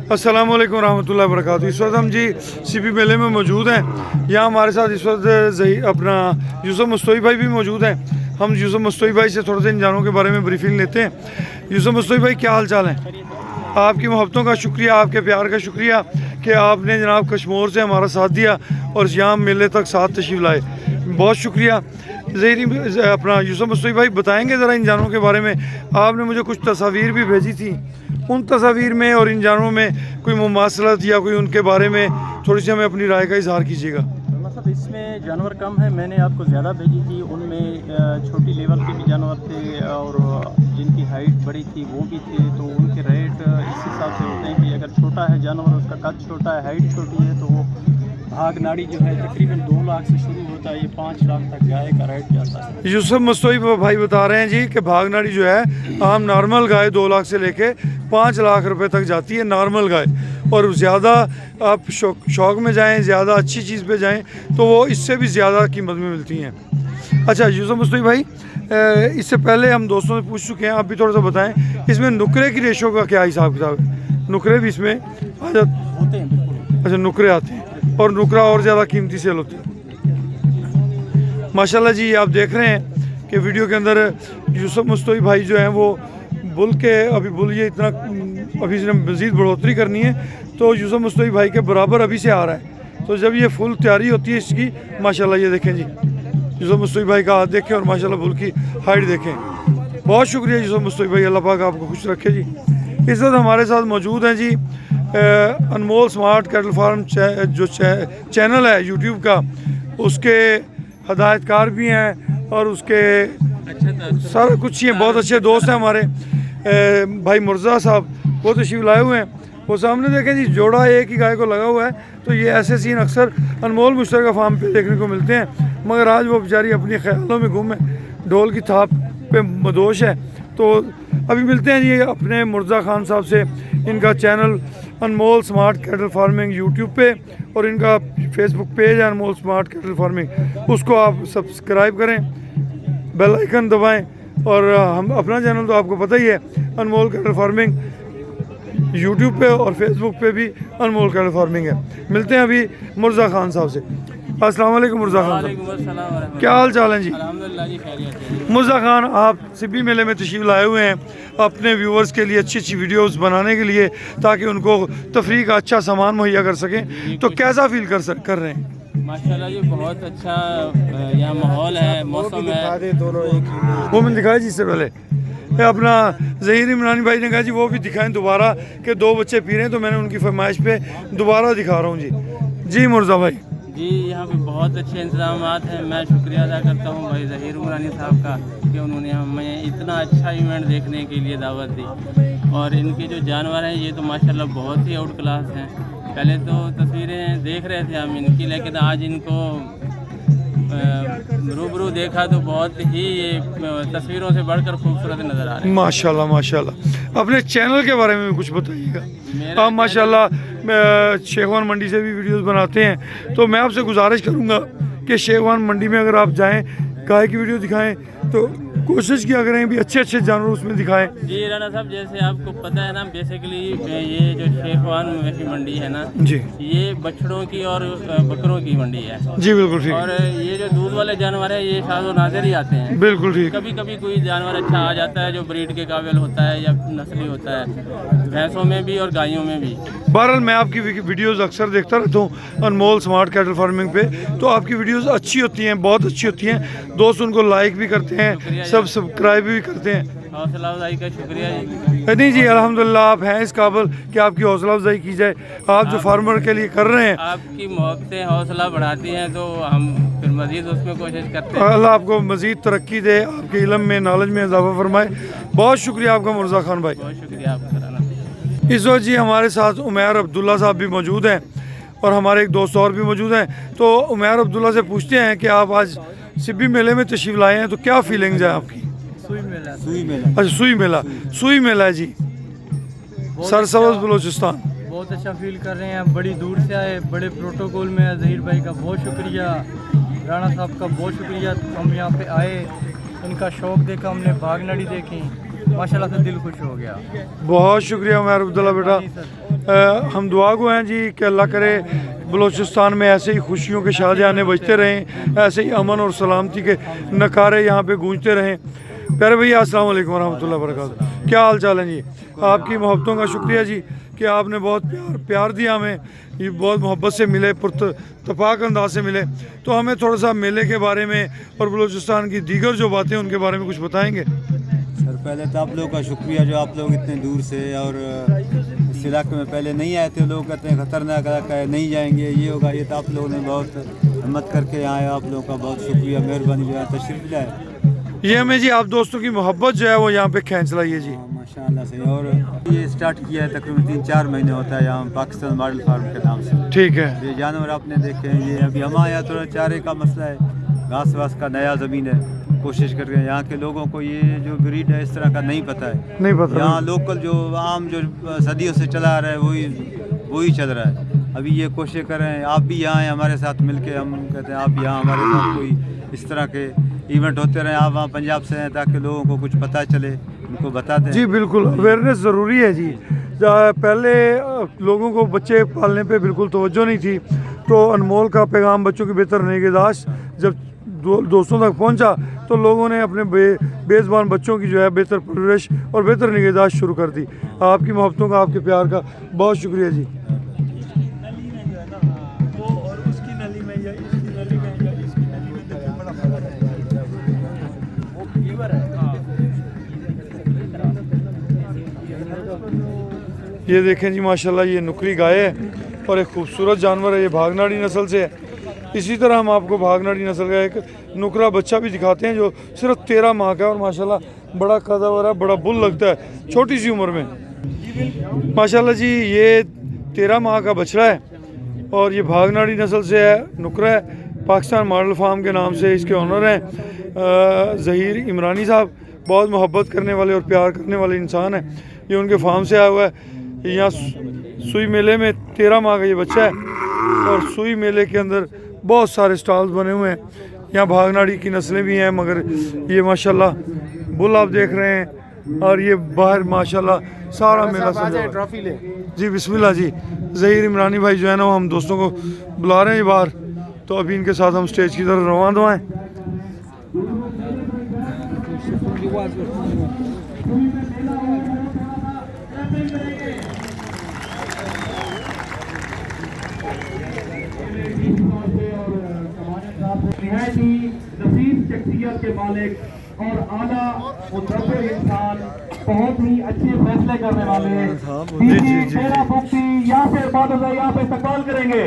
अस्सलाम वालेकुम रहमतुल्लाहि व बरकातहू। इस वक्त हम जी सीपी मेले में मौजूद हैं। यहाँ हमारे साथ इस वक्त अपना यूसुफ मुस्तफ़ी भाई भी मौजूद हैं। हम यूसुफ मुस्तफ़ी भाई से थोड़े से इन जानवरों के बारे में ब्रीफिंग लेते हैं। यूसुफ मुस्तफ़ी भाई, क्या हाल चाल है? आपकी मोहब्बतों का शुक्रिया, आपके प्यार का शुक्रिया कि आपने जनाब कश्मीर से हमारा साथ दिया और यहाँ मेले तक साथ तशरीफ़ लाए। बहुत शुक्रिया। ज़हीरी अपना यूसुफ मुस्तफ़ी भाई बताएंगे ज़रा इन जानवरों के बारे में। आपने मुझे कुछ तस्वीर भी भेजी थी, उन तस्वीर में और इन जानवरों में कोई मुमासलत या कोई उनके बारे में थोड़ी सी हमें अपनी राय का इजहार कीजिएगा। मतलब इसमें जानवर कम है, मैंने आपको ज़्यादा भेजी थी। उनमें छोटी लेवल के भी जानवर थे और जिनकी हाइट बड़ी थी वो भी थे। तो उनके रेट इस हिसाब से होते हैं कि अगर छोटा है जानवर, उसका कद छोटा है, हाइट छोटी है, तो वो भाग नाड़ी जो है तकरीबन 2 लाख से शुरू होता है, ये 5 लाख तक गाय का रेट जाता है। यूसुफ मुस्तफ़ी भाई बता रहे हैं जी कि भाग नाड़ी जो है आम नॉर्मल गाय 2 लाख से लेके 5 लाख रुपए तक जाती है नॉर्मल गाय। और ज़्यादा आप शौक में जाएं, ज़्यादा अच्छी चीज़ पे जाएं तो वो इससे भी ज़्यादा कीमत में मिलती हैं। अच्छा यूसुफ मुस्तफ़ी भाई, इससे पहले हम दोस्तों से पूछ चुके हैं, आप भी थोड़ा सा बताएं इसमें नुकरे की रेशो का क्या हिसाब किताब है? नुकरे भी इसमें होते हैं, बिल्कुल। अच्छा, नुकरे आते हैं और नुकरा और ज़्यादा कीमती सेल होते हैं। माशाल्लाह जी, आप देख रहे हैं कि वीडियो के अंदर यूसुफ मुस्तफ़ी भाई जो हैं वो बुल के बुल ये इतना अभी इसने मज़ीद बढ़ोतरी करनी है तो यूसुफ मुस्तफ़ी भाई के बराबर अभी से आ रहा है। तो जब ये फुल तैयारी होती है इसकी, माशाल्लाह ये देखें जी, यूसुफ मुस्तफ़ी भाई का हाथ देखें और माशाल्लाह बुल की हाइट देखें। बहुत शुक्रिया यूसुफ मुस्तफ़ी भाई, अल्लाह पाक आपको खुश रखे जी। इस वक्त हमारे साथ मौजूद हैं जी अनमोल स्मार्ट कैटल फार्म जो चैनल है यूट्यूब का, उसके हदायतकार भी हैं और उसके सारा कुछ ही हैं। बहुत अच्छे दोस्त हैं हमारे भाई मुर्जा साहब, वो तशरीफ़ लाए हुए हैं। वो सामने देखें जी, जोड़ा एक ही गाय को लगा हुआ है। तो ये ऐसे सीन अक्सर अनमोल मुश्तरका फार्म पे देखने को मिलते हैं, मगर आज वो बेचारी अपने ख्यालों में गुम है, ढोल की थाप पे मदोश है। तो अभी मिलते हैं जी अपने मुर्जा खान साहब से। इनका चैनल अनमोल स्मार्ट कैटल फार्मिंग यूट्यूब पे और इनका फेसबुक पेज है अनमोल स्मार्ट कैटल फार्मिंग, उसको आप सब्सक्राइब करें, बेल आइकन दबाएं। और हम अपना चैनल तो आपको पता ही है, अनमोल कैटल फार्मिंग यूट्यूब पे और फेसबुक पे भी अनमोल कैटल फार्मिंग है। मिलते हैं अभी मुर्जा खान साहब से। अस्सलाम वालेकुम मुर्जा खान साहब, क्या हाल चाल है जी? अल्हम्दुलिल्लाह जी, खैरियत है। मुर्जा खान, आप सीपी मेले में तशरीफ़ लाए हुए हैं अपने व्यूवर्स के लिए अच्छी अच्छी वीडियोस बनाने के लिए, ताकि उनको तफरीह का अच्छा सामान मुहैया कर सकें। तो कैसा फील कर रहे हैं? माशाल्लाह जी, बहुत अच्छा यहाँ माहौल है, मौसम है। दोनों एक ही वो मैंने दिखाया जी इससे पहले। अपना ज़हीर इमरानी भाई ने कहा जी वो भी दिखाएं दोबारा, कि 2 बच्चे पी रहे हैं, तो मैंने उनकी फरमाइश पे दोबारा दिखा रहा हूँ जी। जी मुर्जा भाई जी, यहाँ पे बहुत अच्छे इंतजाम हैं। मैं शुक्रिया अदा करता हूँ भाई ज़हीर उमरानी साहब का कि उन्होंने हमें इतना अच्छा इवेंट देखने के लिए दावत दी। और इनके जो जानवर हैं ये तो माशाल्लाह बहुत ही आउट क्लास हैं। पहले तो तस्वीरें देख रहे थे हम इनकी, लेकिन आज इनको रूबरू देखा तो बहुत ही ये तस्वीरों से बढ़कर खूबसूरत नज़र आ रहे हैं। माशाल्लाह माशाल्लाह। अपने चैनल के बारे में भी कुछ बताइएगा। आप माशाल्लाह शेखवान मंडी से भी वीडियोस बनाते हैं, तो मैं आपसे गुजारिश करूंगा कि शेखवान मंडी में अगर आप जाएं, गाय की वीडियो दिखाएं, तो कोशिश किया करें भी अच्छे अच्छे जानवर उसमें दिखाएं। जी राना साहब, जैसे आपको पता है ना, बेसिकली ये जो शेखवान मवेशी मंडी है ना जी, ये बछड़ों की और बकरों की मंडी है। जी बिल्कुल ठीक। और ये जो दूध वाले जानवर है ये शाज़ो नाज़िर ही आते हैं। बिल्कुल ठीक। कभी कभी कोई जानवर अच्छा आ जाता है जो ब्रीड के काबिल होता है या नस्ली होता है, भैंसों में भी और गायों में भी। बहरहाल मैं आपकी वीडियोस अक्सर देखता रहता हूँ अनमोल स्मार्ट कैटल फार्मिंग पे, तो आपकी वीडियोस अच्छी होती हैं, बहुत अच्छी होती हैं। दोस्त उनको लाइक भी करते हैं, सब सब्सक्राइब भी करते हैं। हौसला अफजाई का शुक्रिया जी। नहीं जी, अल्हम्दुलिल्लाह आप हैं इस काबिल कि आपकी हौसला अफजाई की जाए। आप जो फार्मर के लिए कर रहे हैं, आपकी मोहब्बतें हौसला बढ़ाती हैं, तो हम फिर मज़ीद उसमें कोशिश करते हैं। अल्लाह आपको मज़ीद तरक्की दे, आपके इल्म में, नॉलेज में इजाफा फरमाए। बहुत शुक्रिया आपका मुर्जा खान भाई। बहुत शुक्रिया आपका राना। इस वक्त जी हमारे साथ उमैर अब्दुल्ला साहब भी मौजूद हैं और हमारे एक दोस्त और भी मौजूद हैं। तो उमैर अब्दुल्ला से पूछते हैं कि आप आज सीपी मेले में तशरीफ़ लाए हैं, तो क्या फीलिंग्स है आपकी? सुई मेला। अच्छा, सुई मेला है जी, सरसब्ज़ बलूचिस्तान। बहुत अच्छा फील कर रहे हैं, बड़ी दूर से आए, बड़े प्रोटोकॉल में है। ज़हीर भाई का बहुत शुक्रिया, राणा साहब का बहुत शुक्रिया। हम यहाँ पे आए, इनका शौक़ देखा, हमने भाग नाड़ी देखी, माशाल्लाह से दिल खुश हो गया। बहुत शुक्रिया उमैर अब्दुल्ला बेटा। हम दुआ गो हैं जी कि अल्लाह करे बलूचिस्तान में ऐसे ही खुशियों के शाहजहाने बजते रहें, ऐसे ही अमन और सलामती के नकारे यहाँ पे गूंजते रहें। प्यारे भैया अस्सलाम वालेकुम रहमतुल्लाहि व बरकातहू, क्या हाल चाल है जी? आपकी मोहब्बतों का शुक्रिया जी कि आपने बहुत प्यार दिया हमें, ये बहुत मोहब्बत से मिले, पुरतफाक अंदाज से मिले। तो हमें थोड़ा सा मेले के बारे में और बलूचिस्तान की दीगर जो बातें उनके बारे में कुछ बताएंगे? सर पहले तो आप लोगों का शुक्रिया जो आप लोग इतने दूर से और इस इलाके में पहले नहीं आए थे। लोग कहते हैं ख़तरनाक इलाका है, नहीं जाएंगे, ये होगा, ये तो आप लोगों ने बहुत हिम्मत करके यहाँ आए। आप लोगों का बहुत शुक्रिया, मेहरबानी जो है तशरीफ़ लाए। ये हमें जी आप दोस्तों की मोहब्बत जो है वो यहाँ पे खींच लाई है जी। माशाअल्लाह से। और ये स्टार्ट किया है तकरीबन 3-4 महीने होता है यहाँ पाकिस्तान मॉडल फार्म के नाम से। ठीक है। ये जानवर आपने देखे हैं, ये अभी हमारे यहाँ थोड़ा चारे का मसला है, घास वास का नया ज़मीन है, कोशिश कर रहे हैं। यहाँ के लोगों को ये जो ब्रीड है इस तरह का नहीं पता है, नहीं पता। यहाँ लोकल जो आम जो सदियों से चला आ रहा है वही चल रहा है। अभी ये कोशिश कर रहे हैं आप भी यहाँ आए हमारे साथ मिलके। हम कहते हैं आप यहाँ हमारे साथ कोई इस तरह के इवेंट होते रहे। आप वहाँ पंजाब से हैं ताकि लोगों को कुछ पता चले, उनको बताते हैं। जी बिल्कुल, अवेयरनेस ज़रूरी है जी। पहले लोगों को बच्चे पालने पे बिल्कुल तवज्जो नहीं थी, तो अनमोल का पैगाम बच्चों की बेहतर निगहदाश्त जब दोस्तों तक पहुंचा तो लोगों ने अपने बेज़बान बच्चों की जो है बेहतर परवरिश और बेहतर निगहदाश्त शुरू कर दी। आपकी मोहब्बतों का, आपके प्यार का बहुत शुक्रिया जी। ये देखें जी माशाल्लाह, ये नुकरी गाय है और एक खूबसूरत जानवर है। ये भागनाड़ी नस्ल से है। इसी तरह हम आपको भागनाड़ी नस्ल का एक नुकरा बच्चा भी दिखाते हैं जो सिर्फ 13 माह का है और माशाल्लाह बड़ा कदावर है, बड़ा बुल लगता है छोटी सी उम्र में। माशाल्लाह जी ये 13 माह का बछड़ा है और ये भागनाड़ी नस्ल से है, नुकरा है। पाकिस्तान मॉडल फार्म के नाम से इसके ऑनर हैं ज़हीर इमरानी साहब, बहुत मोहब्बत करने वाले और प्यार करने वाले इंसान हैं। ये उनके फार्म से आया हुआ है। यहाँ सुई मेले में 13 माह का ये बच्चा है और सुई मेले के अंदर बहुत सारे स्टॉल्स बने हुए हैं। यहाँ भागनाड़ी की नस्लें भी हैं, मगर ये माशाल्लाह बुल आप देख रहे हैं और ये बाहर माशाल्लाह सारा मेला सजा हुआ है। जी बिस्मिल्लाह जी। ज़हीर इमरानी भाई जो है ना, हम दोस्तों को बुला रहे हैं बाहर, तो अभी इनके साथ हम स्टेज की तरफ रवाना हुए हैं। नसीब शख्सियत के मालिक और आला मुदब्बिर इंसान, बहुत ही अच्छे फैसले करने वाले। जी। मेरा मुफ्ती यासिर बादल यहाँ पे इस्तकबाल करेंगे।